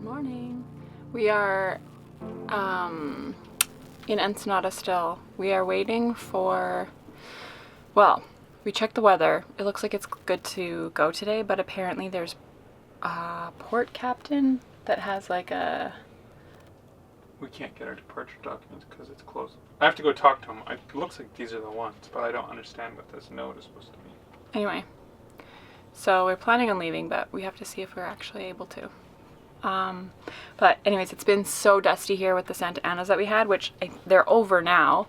Good morning. We are in Ensenada still. We are waiting for, well, we checked the weather. It looks like it's good to go today, but apparently there's a port captain that has like a... We can't get our departure documents because it's closed. I have to go talk to him. It looks like these are the ones, but I don't understand what this note is supposed to mean. Anyway, so we're planning on leaving, but we have to see if we're actually able to. But anyways, it's been so dusty here with the Santa Anas that we had, which they're over now,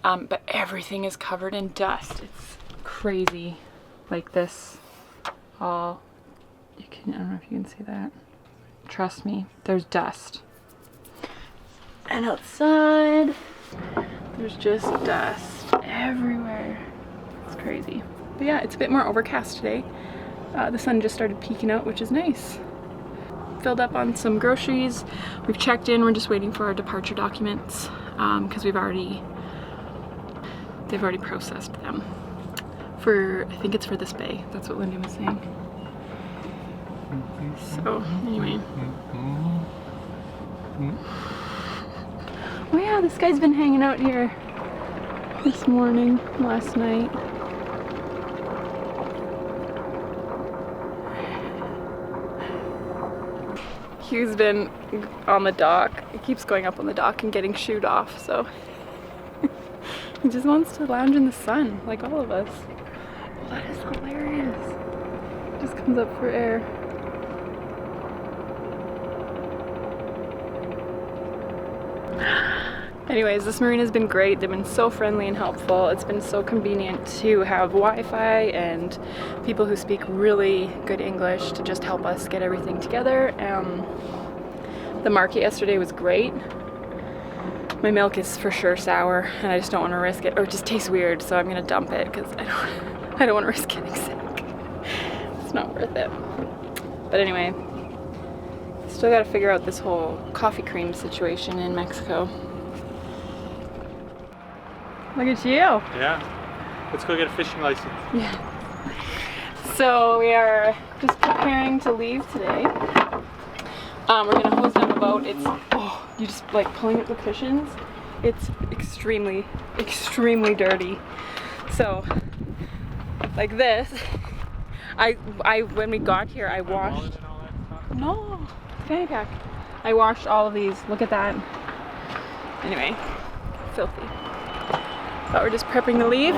but everything is covered in dust. It's crazy. Like this, all, I don't know if you can see that. Trust me, there's dust. And outside, there's just dust everywhere. It's crazy. But yeah, it's a bit more overcast today. The sun just started peeking out, which is nice. Filled up on some groceries. We've checked in. We're just waiting for our departure documents because they've already processed them. I think it's for this bay. That's what Lyndon was saying. So anyway. Oh yeah, this guy's been hanging out here this morning, last night. Hugh's been on the dock. He keeps going up on the dock and getting shooed off, so he just wants to lounge in the sun, like all of us. That is hilarious. Just comes up for air. Anyways, this marina has been great. They've been so friendly and helpful. It's been so convenient to have Wi-Fi and people who speak really good English to just help us get everything together. The market yesterday was great. My milk is for sure sour and I just don't want to risk it, or it just tastes weird, so I'm gonna dump it because I don't want to risk getting sick. It's not worth it. But anyway, still got to figure out this whole coffee cream situation in Mexico. Look at you. Yeah. Let's go get a fishing license. Yeah. So we are just preparing to leave today. We're gonna hose down the boat. It's, you just like pulling up the cushions. It's extremely, extremely dirty. So like this, when we got here, I washed. No, fanny pack. I washed all of these. Look at that. Anyway, filthy. But we're just prepping to leave.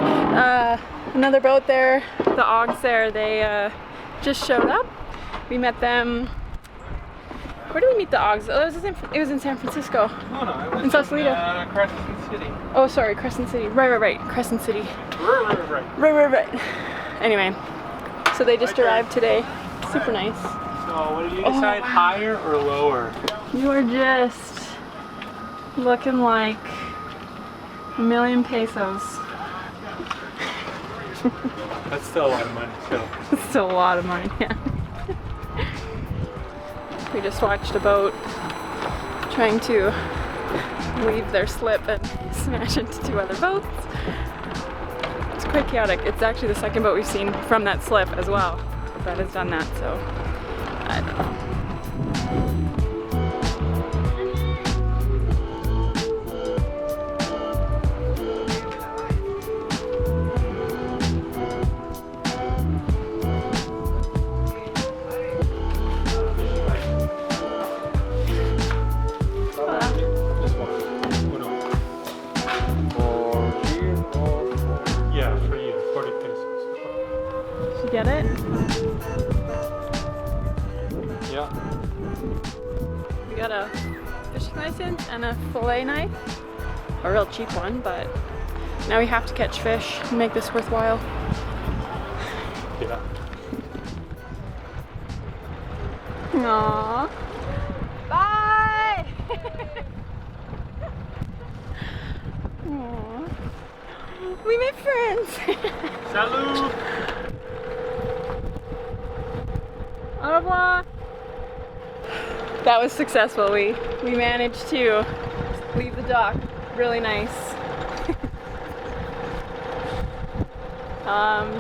Another boat there, the Ogs there, they just showed up. We met them. Where did we meet the Ogs? Oh, it was in San Francisco. No, it was in Sausalito. Crescent City. Oh, sorry, Crescent City. Right. Crescent City. Right. Anyway, so they just arrived today. Super nice. So, what did you decide, higher or lower? You are just looking like $1,000,000 pesos. That's still a lot of money, still. It's still a lot of money, yeah. We just watched a boat trying to leave their slip and smash into two other boats. It's quite chaotic. It's actually the second boat we've seen from that slip as well that has done that, so I don't know. Get it? Yeah. We got a fishing license and a fillet knife. A real cheap one, but now we have to catch fish and make this worthwhile. Yeah. Aww. Bye! Aww. We made friends! Salut! Au revoir. That was successful. We managed to leave the dock. Really nice.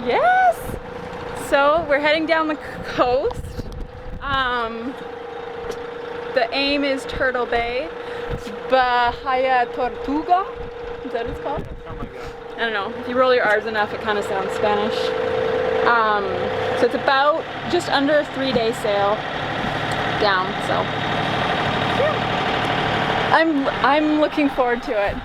Yes! So we're heading down the coast. The aim is Turtle Bay, Baja Tortuga. Is that what it's called? Oh my god. I don't know. If you roll your R's enough, it kind of sounds Spanish. So it's about just under a 3-day sail down. So yeah. I'm looking forward to it.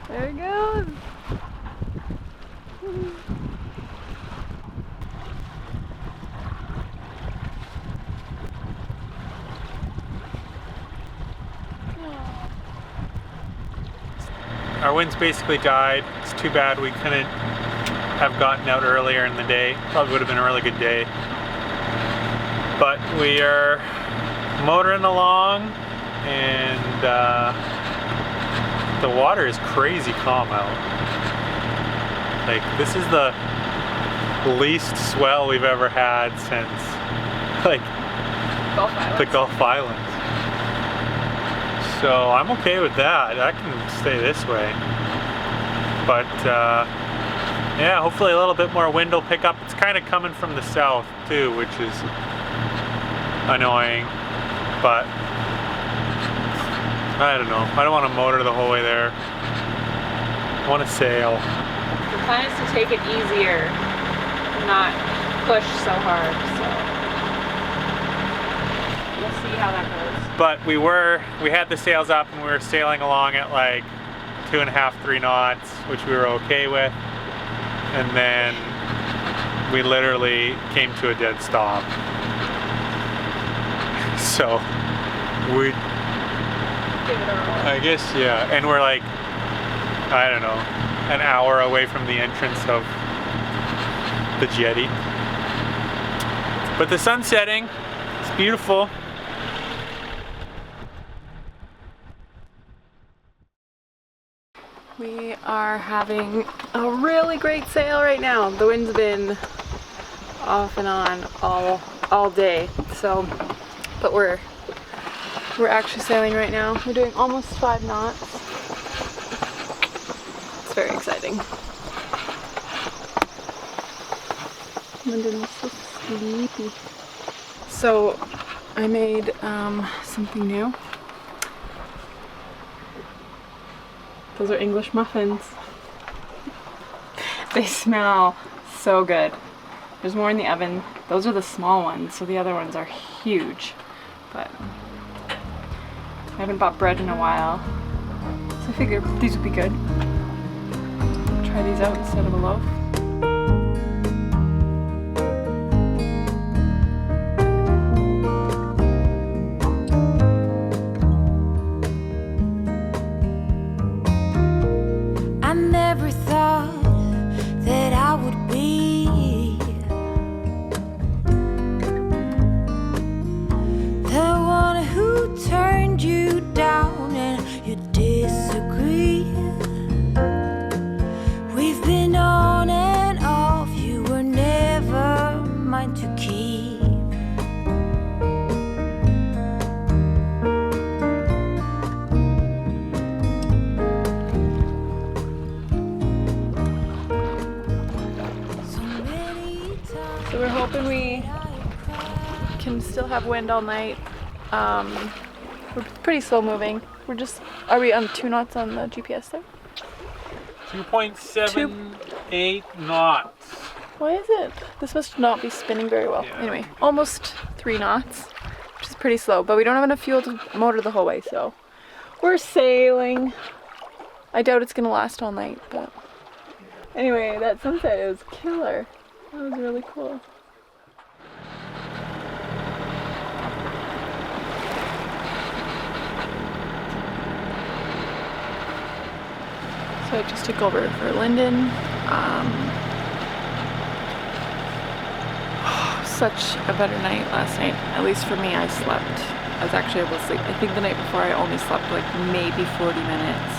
There it goes. Our winds basically died. It's too bad we couldn't have gotten out earlier in the day. Probably would have been a really good day. But we are motoring along, and the water is crazy calm out. Like, this is the least swell we've ever had since, like, the Gulf Islands. So I'm okay with that. I can stay this way. But yeah, hopefully a little bit more wind will pick up. It's kind of coming from the south too, which is annoying. But I don't know. I don't want to motor the whole way there. I want to sail. The plan is to take it easier, not push so hard. So we'll see how that goes. But we had the sails up and we were sailing along at like 2.5, 3 knots, which we were okay with. And then we literally came to a dead stop. So we, I guess, yeah. And we're like, I don't know, an hour away from the entrance of the jetty. But the sun's setting, it's beautiful. We are having a really great sail right now. The wind's been off and on all day. So, but we're actually sailing right now. We're doing almost 5 knots. It's very exciting. Lyndon is so sleepy. So I made something new. Those are English muffins. They smell so good. There's more in the oven. Those are the small ones, so the other ones are huge. But I haven't bought bread in a while, so I figured these would be good. Try these out instead of a loaf. So we're hoping we can still have wind all night. We're pretty slow moving. Are we on 2 knots on the GPS there? 2.78 knots. Why is it? This must not be spinning very well. Yeah. Anyway, almost 3 knots, which is pretty slow, but we don't have enough fuel to motor the whole way, so we're sailing. I doubt it's gonna last all night, but anyway, that sunset is killer. That was really cool. So I just took over for Lyndon. Such a better night last night. At least for me, I slept. I was actually able to sleep. I think the night before I only slept like maybe 40 minutes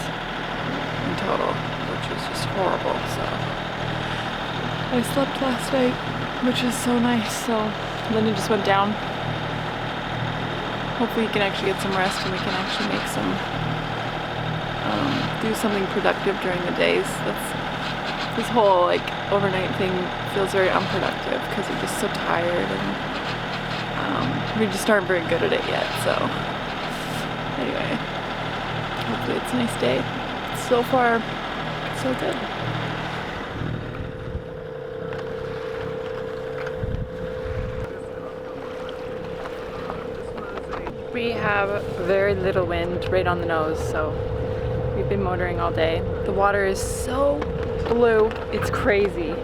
in total, which was just horrible. So I slept last night, which is so nice. So Lyndon just went down. Hopefully he can actually get some rest and we can actually make some do something productive during the days. This whole like overnight thing feels very unproductive because you're just so tired and we just aren't very good at it yet. So anyway, hopefully it's a nice day. So far, so good. We have very little wind right on the nose, so we've been motoring all day. The water is so blue, it's crazy.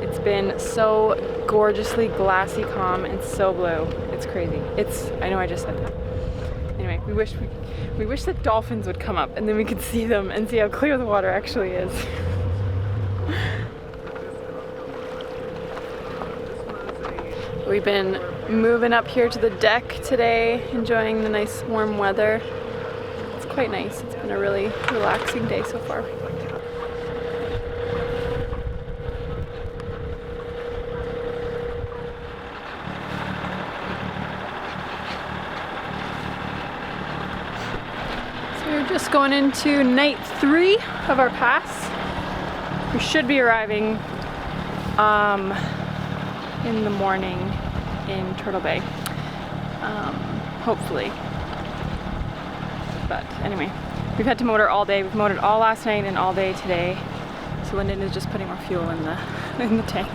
It's been so gorgeously glassy calm and so blue. It's crazy. I know I just said that. Anyway, we wish that dolphins would come up and then we could see them and see how clear the water actually is. We've been moving up here to the deck today, enjoying the nice warm weather. It's quite nice. It's been a really relaxing day so far. So we're just going into night 3 of our pass. We should be arriving in the morning in Turtle Bay, hopefully. But anyway, we've had to motor all day. We've motored all last night and all day today. So Lyndon is just putting more fuel in the tank.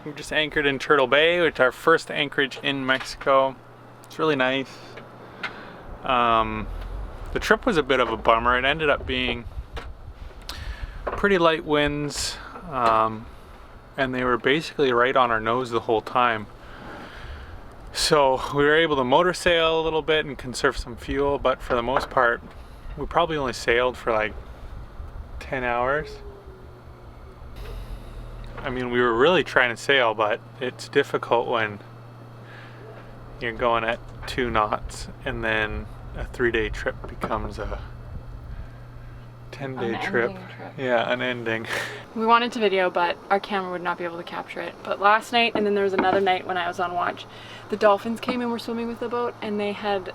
We're just anchored in Turtle Bay, which is our first anchorage in Mexico. It's really nice. The trip was a bit of a bummer. It ended up being pretty light winds, and they were basically right on our nose the whole time. So we were able to motor sail a little bit and conserve some fuel, but for the most part, we probably only sailed for like 10 hours. I mean, we were really trying to sail, but it's difficult when you're going at 2 knots and then a 3-day trip becomes a 10-day trip. Yeah, unending. We wanted to video, but our camera would not be able to capture it. But last night, and then there was another night when I was on watch, the dolphins came and were swimming with the boat, and there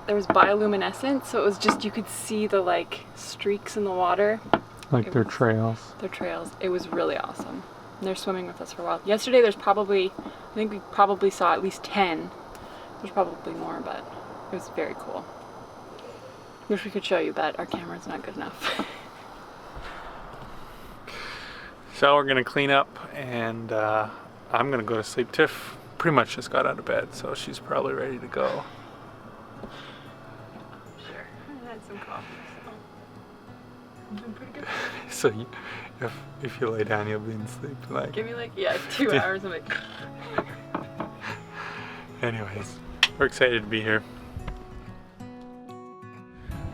was bioluminescence, so it was just, you could see the like streaks in the water. Like their trails. Their trails. It was really awesome. And they're swimming with us for a while. Yesterday I think we probably saw at least 10. There's probably more, but it was very cool. Wish we could show you, but our camera's not good enough. So we're gonna clean up, and I'm gonna go to sleep. Tiff pretty much just got out of bed, so she's probably ready to go. Sure. I had some coffee, so I'm doing pretty good. So if you lay down, you'll be in sleep. Like, give me like 2 hours of it. Anyways, we're excited to be here.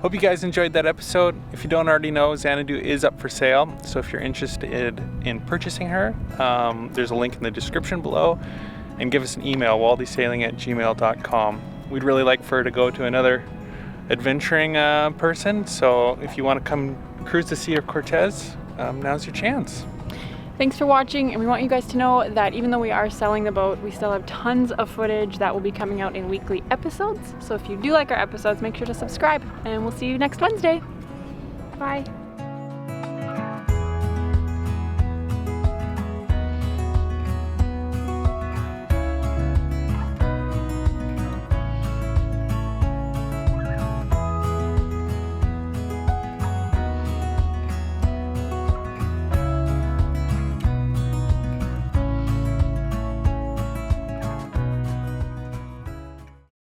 Hope you guys enjoyed that episode. If you don't already know, Xanadu is up for sale. So if you're interested in purchasing her, there's a link in the description below. And give us an email, waldesailing@gmail.com. We'd really like for her to go to another adventuring person. So if you want to come cruise the Sea of Cortez, now's your chance. Thanks for watching, and we want you guys to know that even though we are selling the boat, we still have tons of footage that will be coming out in weekly episodes. So if you do like our episodes, make sure to subscribe, and we'll see you next Wednesday. Bye.